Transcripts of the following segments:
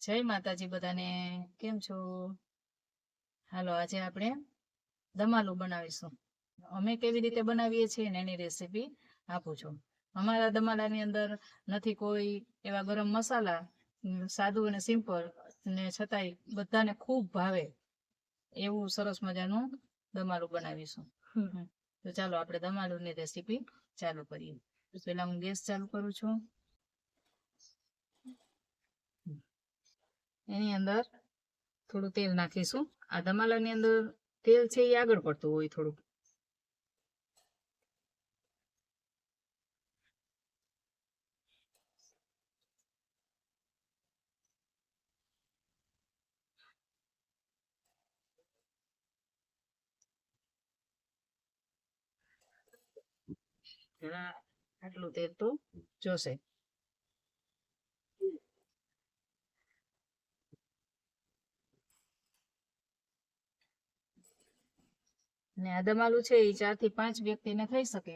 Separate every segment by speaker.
Speaker 1: જય માતાજી બધાને. કેમ છો? હાલો, આજે આપણે દમાલું બનાવીશું. અમે કેવી રીતે બનાવીએ છીએ એની રેસીપી આપું છું. અમારા દમાલાની અંદર નથી કોઈ એવા ગરમ મસાલા, સાદું અને સિમ્પલ, ને છતાંય બધાને ખૂબ ભાવે એવું સરસ મજાનું દમાલું બનાવીશું. તો ચાલો આપણે દમાલુંની રેસીપી ચાલુ કરીએ. પહેલા હું ગેસ ચાલુ કરું છું. એની અંદર થોડું તેલ નાખીશું. આ દમાલાની અંદર તેલ છે એ આગળ પડતું હોય થોડુંક. આટલું તેલ તો જોશે. ને આ દમાલું છે એ 4 થી 5 વ્યક્તિને ખાઈ શકે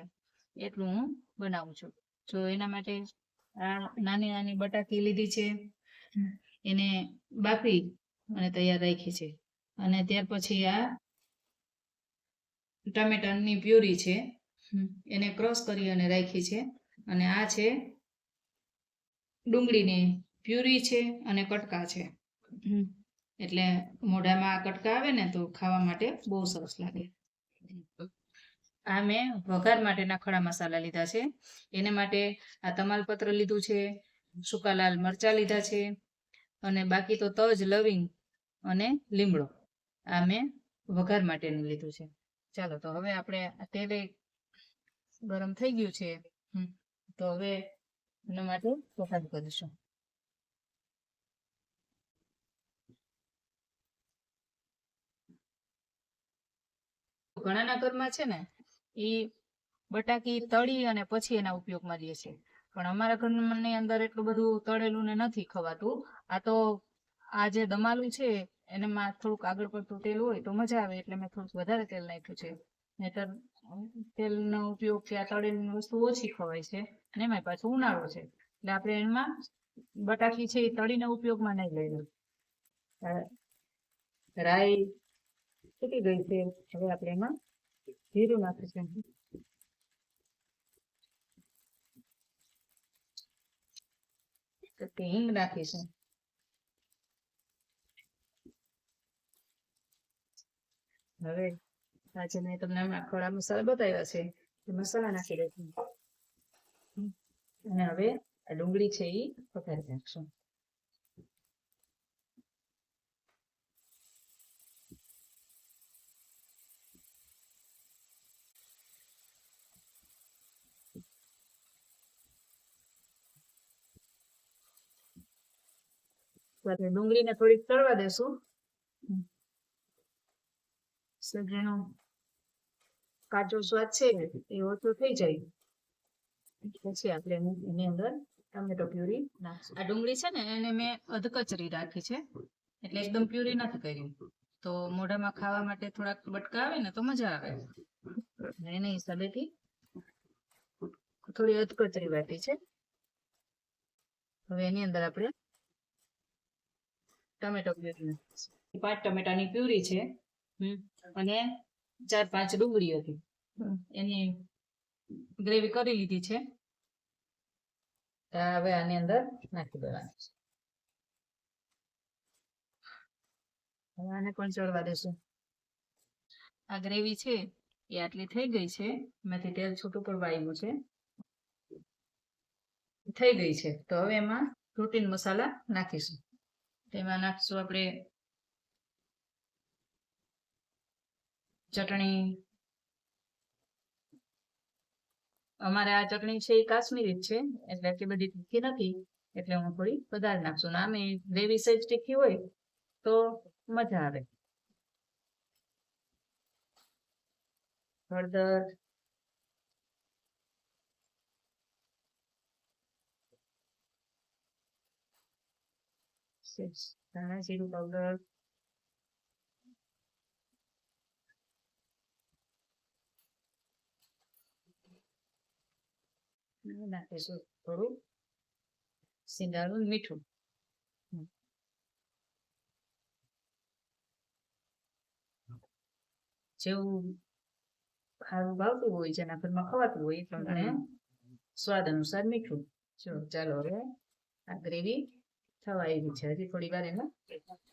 Speaker 1: એટલું હું બનાવું છું. જો એના માટે આ નાની નાની બટાકી લીધી છે, એને બાફી અને તૈયાર રાખી છે. અને ત્યાર પછી આ ટમેટાની પ્યુરી છે, એને ક્રશ કરી અને રાખી છે. અને આ છે ડુંગળીની પ્યુરી છે અને કટકા છે. એટલે મોઢામાં આ કટકા આવે ને તો ખાવા માટે બહુ સરસ લાગે. આ મેં વઘાર માટેના ખડા મસાલા લીધા છે. એને માટે આ તમાલપત્ર લીધું છે, સૂકા લાલ મરચા લીધા છે, અને બાકી તો તજ, લવિંગ અને લીમડો આ મેં વઘાર માટેનું લીધું છે. ચાલો, તો હવે આપણે તેલ ગરમ થઈ ગયું છે, તો હવે એના માટે વઘાર કરીશું. ઘણાના ઘરમાં છે ને એ બટાકી તળી અને પછી એના ઉપયોગમાં લે છે, પણ અમારા ઘરની અંદર એટલું બધું તળેલું ને નથી ખવાતું. આ તો આ જે દમાલું છે એનામાં થોડુંક આગળ પડતું તેલ હોય તો મજા આવે, એટલે મેં થોડુંક વધારે તેલ નાખ્યું છે. નહીતર તેલનો ઉપયોગ છે આ તળેલી વસ્તુ ઓછી ખવાય છે, અને એમાં પાછું ઉનાળો છે એટલે આપણે એમાં બટાકી છે એ તળીને ઉપયોગમાં નહીં લઈએ. રાઈ તૂટી ગઈ છે. હવે આપણે એમાં જીરું નાખીશું. હિંગ નાખીશું. હવે આજે મેં તમને ખડા મસાલા બતાવ્યા છે એ મસાલા નાખી દઈશું. અને હવે આ ડુંગળી છે એ વઘારી નાખશું. આપણે ડુંગળીને થોડીક તળવા દેશું. સબ્જીનો કાચો સ્વાદ છે એ ઓછો થઈ જાય પછી આપણે એની અંદર ટમેટો પ્યુરી નાખશું. આ ડુંગળી છે ને એને મેં અધકચરી રાખી છે, એટલે એકદમ પ્યુરી નથી કરી. તો મોઢામાં ખાવા માટે થોડાક બટકા આવે ને તો મજા આવે. એના હિસાબેથી થોડી અધકચરી વાટી છે. હવે એની અંદર આપણે ટમેટો પ્યુરી 5 ટમેટાની પ્યુરી છે, અને 4-5 ડુંગળી હતી, એની ગ્રેવી કરી લીધી છે. હવે આની અંદર નાખી દેવાનું છે. હવે આને પણ ચડવા દેશું. આ ગ્રેવી છે એ આટલી થઈ ગઈ છે. એમાંથી તેલ છૂટું પડવા આવ્યું છે, થઈ ગઈ છે. તો હવે એમાં પ્રોટીન મસાલા નાખીશું. તેમાં નાખશું આપણે ચટણી. અમારે આ ચટણી છે એ કાશ્મીરી જ છે, એટલે એટલી બધી તીખી નથી, એટલે હું થોડી વધારે નાખશું. આમે ગ્રેવી સહેજ તીખી હોય તો મજા આવે. હળદર, ધાણા જીરું પાવડર, નાખીશું થોડું સિંધાલું મીઠું. જેવું ખારું ભાવતું હોય, જેના ઘરમાં ખવાતું હોય એ પ્રમાણે સ્વાદ અનુસાર મીઠું. ચાલો હવે આ ગ્રેવી થવા આવી છે, હજી થોડી વાર એમાં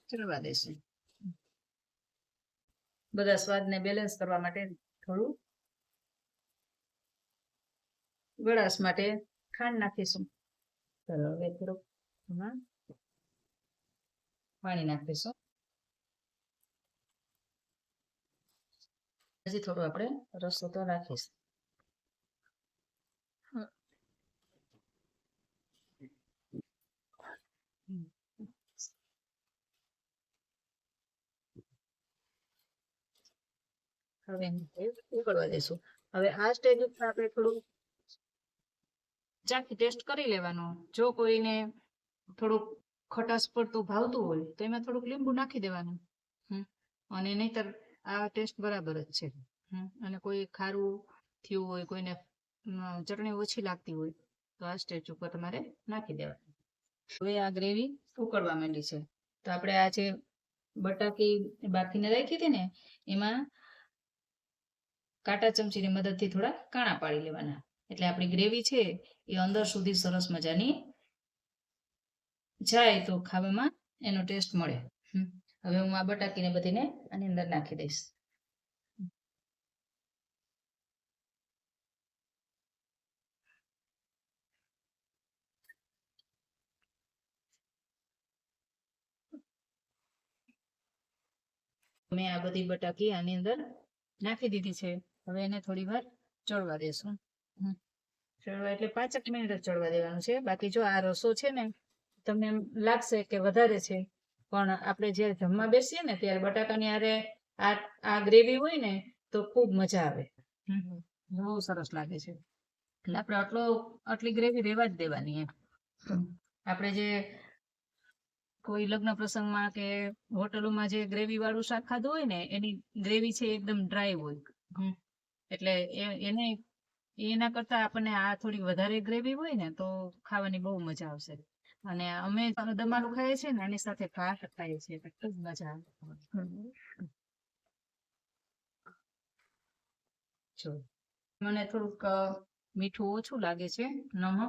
Speaker 1: ચડવા દેશું. બધા સ્વાદને બેલેન્સ કરવા માટે થોડું ગળાશ માટે ખાંડ નાખીશું. ચાલો હવે થોડુંક એમાં પાણી નાખીશું. હજી થોડું આપણે રસો તો રાખીશું. હવે ઉકળવા દેશું. હવે આ સ્ટેજ ઉપર આપણે થોડું ચાખી ટેસ્ટ કરી લેવાનું. જો કોઈને થોડુંક ખટાશ પડતું ભાવતું હોય તો એમાં થોડુંક લીંબુ નાખી દેવાનું. અને નહીતર આ ટેસ્ટ બરાબર જ છે. અને કોઈ ખારું થયું હોય, કોઈને ચટણી ઓછી લાગતી હોય તો આ સ્ટેજ ઉપર તમારે નાખી દેવાનું. હવે આ ગ્રેવી ઉકળવા માંડી છે તો આપણે આ જે બટાકી બાફીને રાખી હતી ને એમાં કાંટા ચમચીની મદદથી થોડા કાણા પાડી લેવાના, એટલે આપણી ગ્રેવી છે એ અંદર સુધી સરસ મજાની જાય તો ખાવામાં એનો ટેસ્ટ મળે. હવે હું આ બટાકીને બધીને આની અંદર નાખી દઈશ. મેં આ બધી બટાકી આની અંદર નાખી દીધી છે. હવે એને થોડી વાર ચડવા દેશું. ચડવા એટલે 5 મિનિટ જ ચડવા દેવાનું છે. બાકી જો આ રસો છે ને તમને એમ લાગશે કે વધારે છે, પણ આપણે જે જમવા બેસીએ ને ત્યારે બટાકાની હારે આ ગ્રેવી હોય ને તો ખૂબ મજા આવે. બહુ સરસ લાગે છે. એટલે આપણે આટલી ગ્રેવી રેવા જ દેવાની એમ. આપણે જે કોઈ લગ્ન પ્રસંગમાં કે હોટલોમાં જે ગ્રેવી વાળું શાક ખાધું હોય ને એની ગ્રેવી છે એકદમ ડ્રાય હોય, એટલે એને એના કરતા આપણને આ થોડી વધારે ગ્રેવી હોય ને તો ખાવાની બહુ મજા આવશે. અને અમે દમાલું ખાઈએ છીએ ને એની સાથે ભાત ખાઈએ છીએ, ખૂબ મજા આવે. મને થોડુંક મીઠું ઓછું લાગે છે, નમક,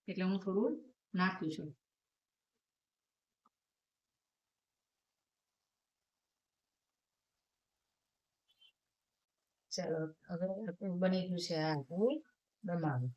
Speaker 1: એટલે હું થોડું નાખું છું. ચાલો હવે બની ગયું છે આ દમાલું.